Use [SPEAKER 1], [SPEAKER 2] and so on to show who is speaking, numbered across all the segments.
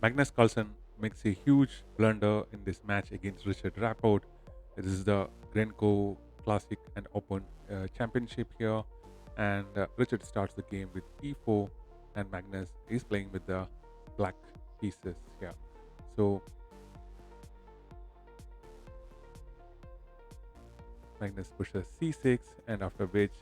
[SPEAKER 1] Magnus Carlsen makes a huge blunder in this match against Richard Rapport. This is the GRENKE Classic and Open Championship here, and Richard starts the game with e4, and Magnus is playing with the black pieces here. So Magnus pushes c6, and after which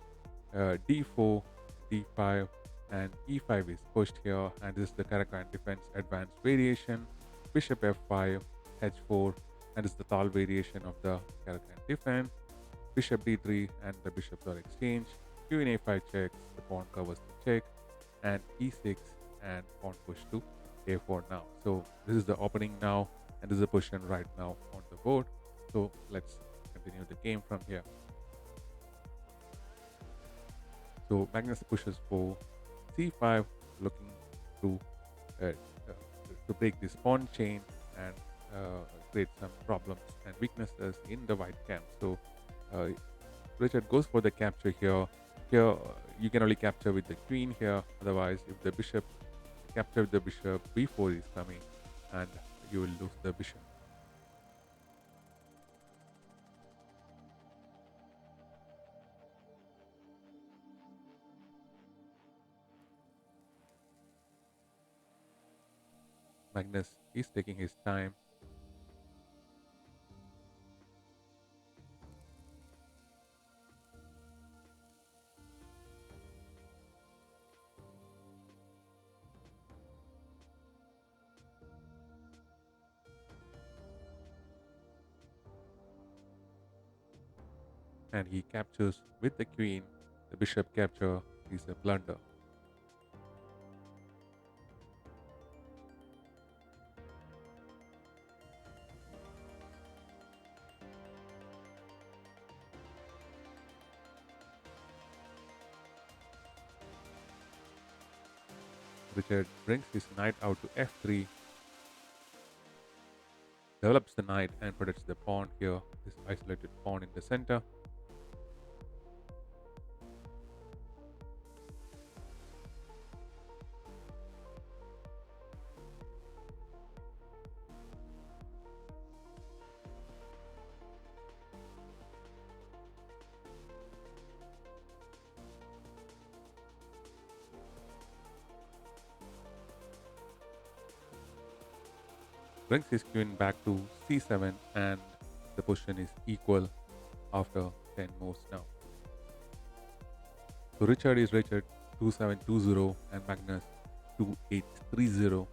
[SPEAKER 1] d4, d5, and e5 is pushed here. And this is the Caracan defense advanced variation. Bishop f5, h4, and this is the tall variation of the Caracan defense. Bishop d3, and the bishops are exchanged. Queen a5 checks, the pawn covers the check, and e6, and pawn push to a4 now. So this is the opening now, and this is the position right now on the board. So let's continue the game from here. So Magnus pushes for c5, looking to uh, uh, to break this pawn chain and create some problems and weaknesses in the white camp. So uh, Richard goes for the capture here. Here you can only capture with the queen here. Otherwise, if the bishop capture with the bishop, b4 is coming, and you will lose the bishop. Magnus is taking his time. And he captures with the queen. The bishop capture is a blunder. Richard brings his knight out to f3, develops the knight and protects the pawn here, this isolated pawn in the center. Brings his queen back to c7, and the position is equal after 10 moves now. So Richard is rated 2720 and Magnus 2830.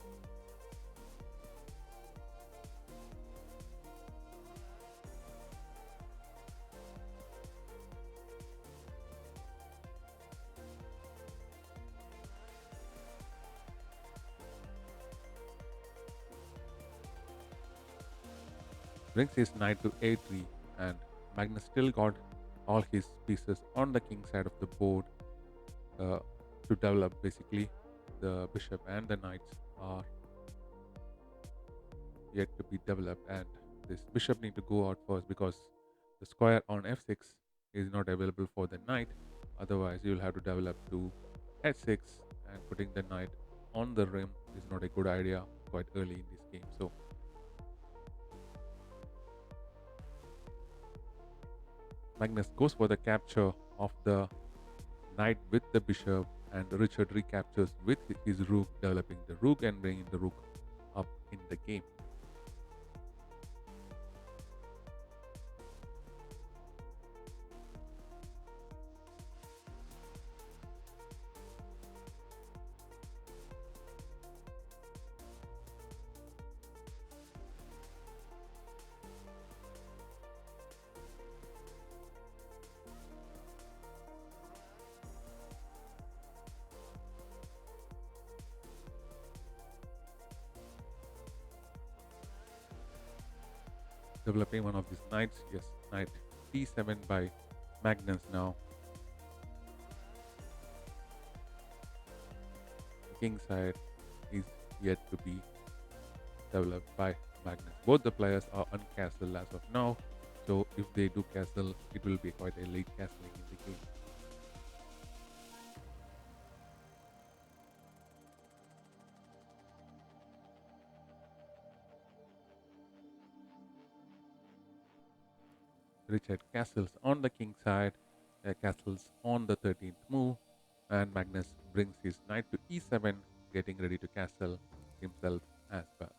[SPEAKER 1] Brings his knight to a3, and Magnus still got all his pieces on the king side of the board uh, to develop. Basically, the bishop and the knights are yet to be developed, and this bishop need to go out first because the square on f6 is not available for the knight. Otherwise, you'll have to develop to h6, and putting the knight on the rim is not a good idea quite early in this game. So Magnus goes for the capture of the knight with the bishop, and Richard recaptures with his rook, developing the rook and bringing the rook up in the game. Developing one of these knights, yes, knight d7 by Magnus now. The king side is yet to be developed by Magnus. Both the players are uncastled as of now, so if they do castle, it will be quite a late castling in the game. Richard castles on the king side, castles on the 13th move, and Magnus brings his knight to e7, getting ready to castle himself as well.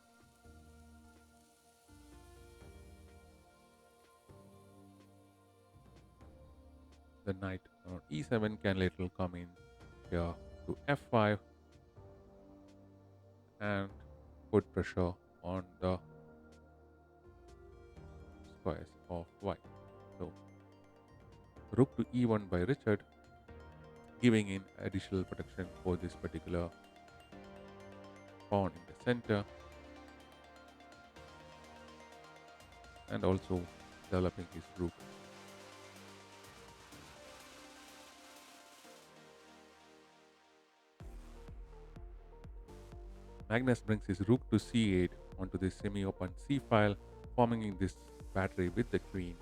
[SPEAKER 1] The knight on e7 can later come in here to f5 and put pressure on the squares of white. So rook to e1 by Richard, giving in additional protection for this particular pawn in the center, and also developing his rook. Magnus brings his rook to c8 onto this semi-open c file, forming in this battery with the queen.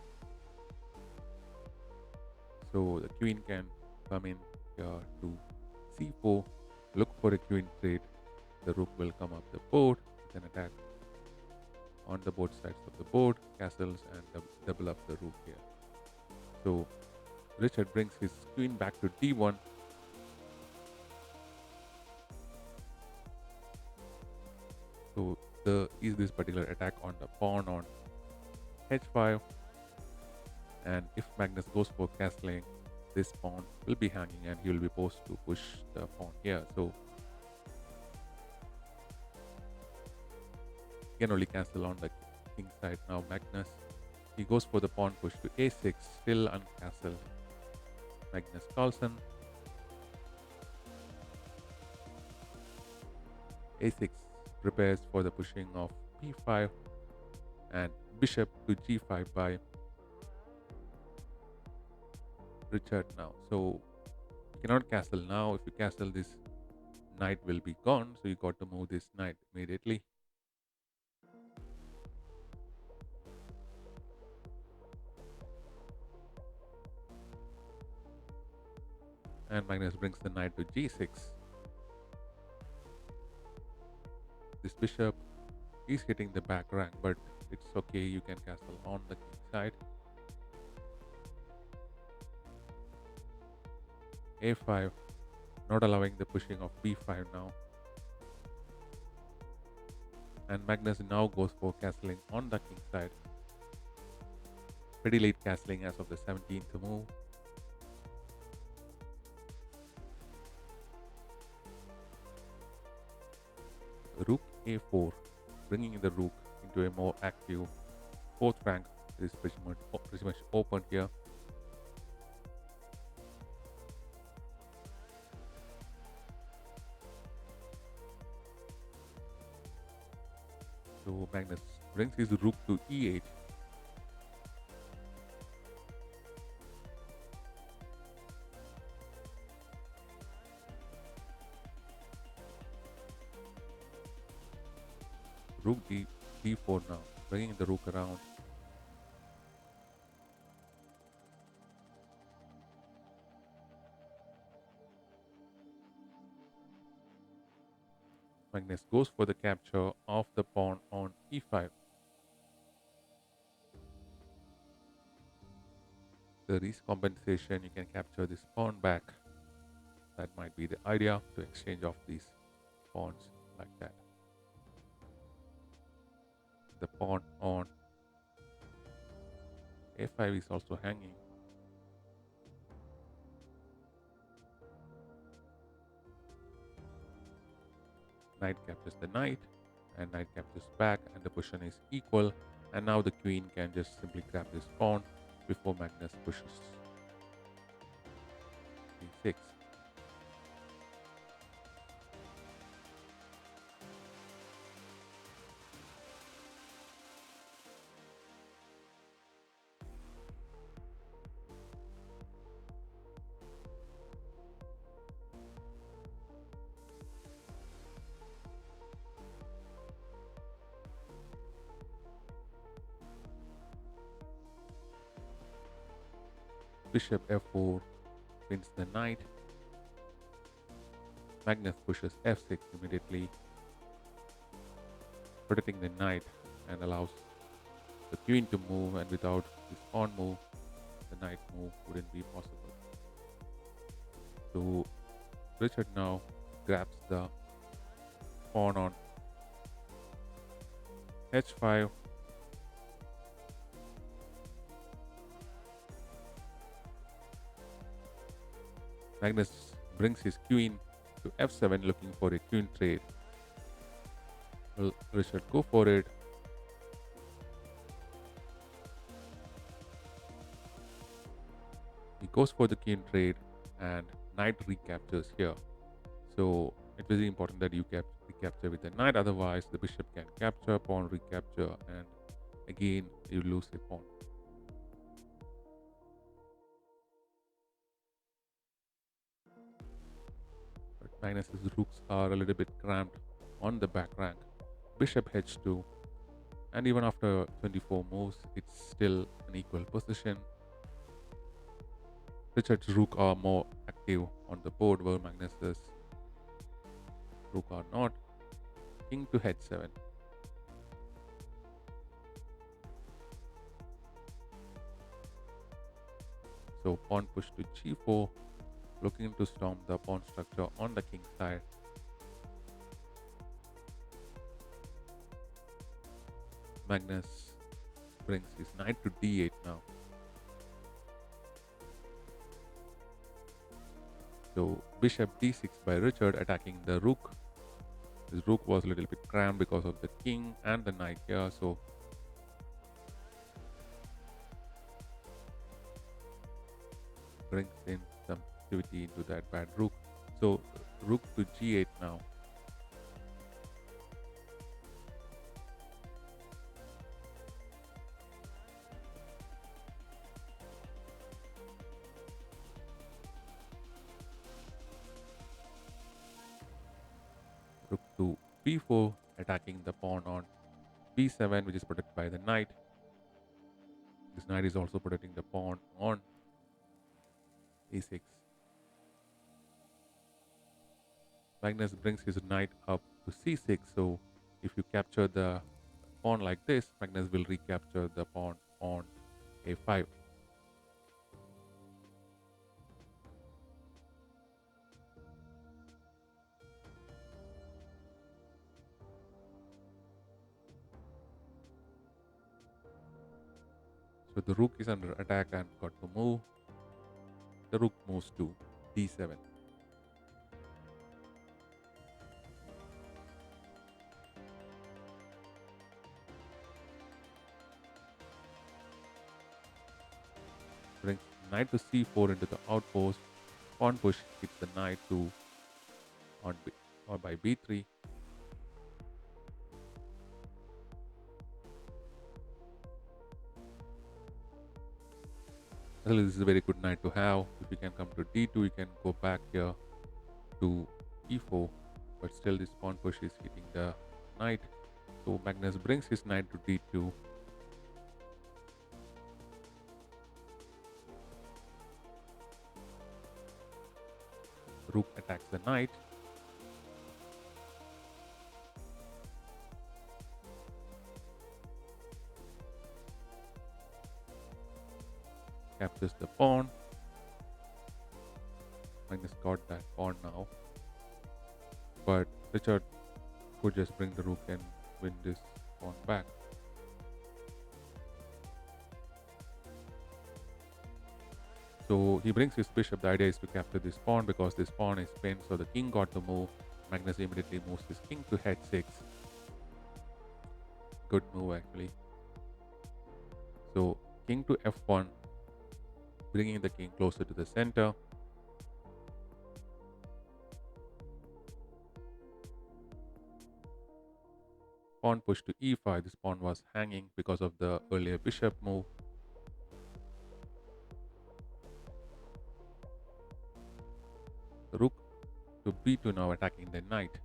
[SPEAKER 1] So the queen can come in here to c4, look for a queen trade. The rook will come up the board, then attack on the both sides of the board, castles, and double up the rook here. So Richard brings his queen back to d1. So is this particular attack on the pawn on h5, and if Magnus goes for castling, this pawn will be hanging and he will be forced to push the pawn here. So he can only castle on the king side. Now Magnus, he goes for the pawn push to a6, still uncastled. Magnus Carlsen, a6 prepares for the pushing of b5 and bishop to g5 by Richard now. So you cannot castle now. If you castle, this knight will be gone, so you got to move this knight immediately. And Magnus brings the knight to g6. This bishop is hitting the back rank, but it's okay, you can castle on the king side. a5, not allowing the pushing of b5 now. And Magnus now goes for castling on the king side. Pretty late castling as of the 17th move. Rook a4, bringing the rook into a more active fourth rank. Is pretty much open here. So Magnus brings his rook to e8. Rook d4 now, bringing the rook around. Magnus goes for the capture of the pawn on e5. There is compensation, you can capture this pawn back. That might be the idea, to exchange off these pawns like that. The pawn on a5 is also hanging. Knight captures the knight, and knight captures back, and the position is equal. And now the queen can just simply grab this pawn before Magnus pushes d6. Bishop f4 wins the knight. Magnus pushes f6 immediately, protecting the knight, and allows the queen to move, and without this pawn move, the knight move wouldn't be possible. So Richard now grabs the pawn on h5. Magnus brings his queen to f7 looking for a queen trade. Will Richard go for it? He goes for the queen trade and knight recaptures here. So it's very important that you recapture with the knight, otherwise the bishop can capture, pawn recapture, and again you lose a pawn. But Magnus's rooks are a little bit cramped on the back rank. Bishop h2, and even after 24 moves, it's still an equal position. Richard's rook are more active on the board, while Magnus's rook are not. King to h7. So pawn push to g4, looking to storm the pawn structure on the king side. Magnus brings his knight to d8 now. So bishop d6 by Richard, attacking the rook. His rook was a little bit cramped because of the king and the knight here, so brings in some activity into that bad rook. So rook to g8 now. Rook to b4, attacking the pawn on b7, which is protected by the knight. This knight is also protecting the pawn on a6. Magnus brings his knight up to c6, so if you capture the pawn like this, Magnus will recapture the pawn on a5. So the rook is under attack and got to move. The rook moves to d7. Brings knight to c4 into the outpost. Pawn push hits the knight to on b, or by b3. Well, this is a very good knight to have. If you can come to d2, you can go back here to e4, but still this pawn push is hitting the knight. So Magnus brings his knight to d2. Rook attacks the knight. Captures the pawn. Magnus got that pawn now. But Richard could just bring the rook and win this pawn back. So he brings his bishop. The idea is to capture this pawn because this pawn is pinned, so the king got to move. Magnus immediately moves his king to h6. Good move actually. So king to f1, bringing the king closer to the center. Pawn push to e5. This pawn was hanging because of the earlier bishop move. Rook to b2 now, attacking the knight.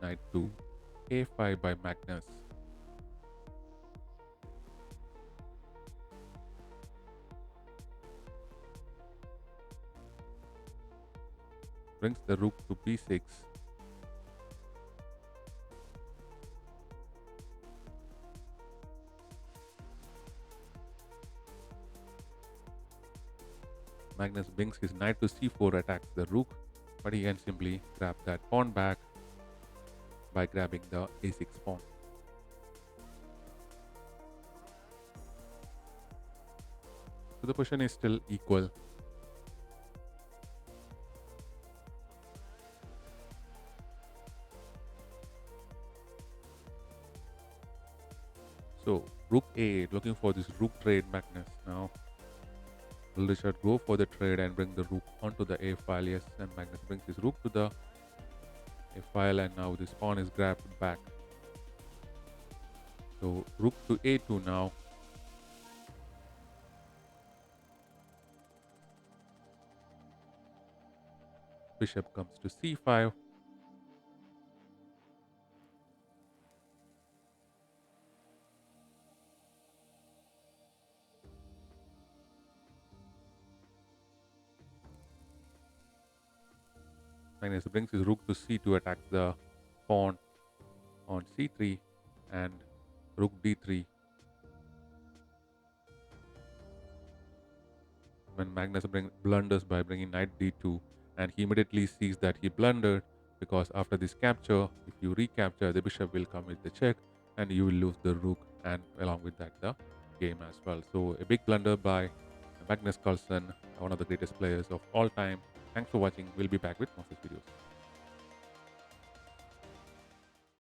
[SPEAKER 1] Knight to a5 by Magnus. Brings the rook to b6. Magnus brings his knight to c4, attacks the rook, but he can simply grab that pawn back by grabbing the a6 pawn. So the position is still equal. So rook a8, looking for this rook trade. Magnus now will Richard go for the trade and bring the rook onto the a file. Yes, and Magnus brings his rook to the a file, and now this pawn is grabbed back. So rook to a2 now. Bishop comes to c5. Magnus brings his rook to c2, attacks the pawn on c3 and rook d3. When Magnus blunders by bringing knight d2, and he immediately sees that he blundered, because after this capture, if you recapture, the bishop will come with the check and you will lose the rook, and along with that the game as well. So a big blunder by Magnus Carlsen, one of the greatest players of all time. Thanks for watching. We'll be back with more such videos.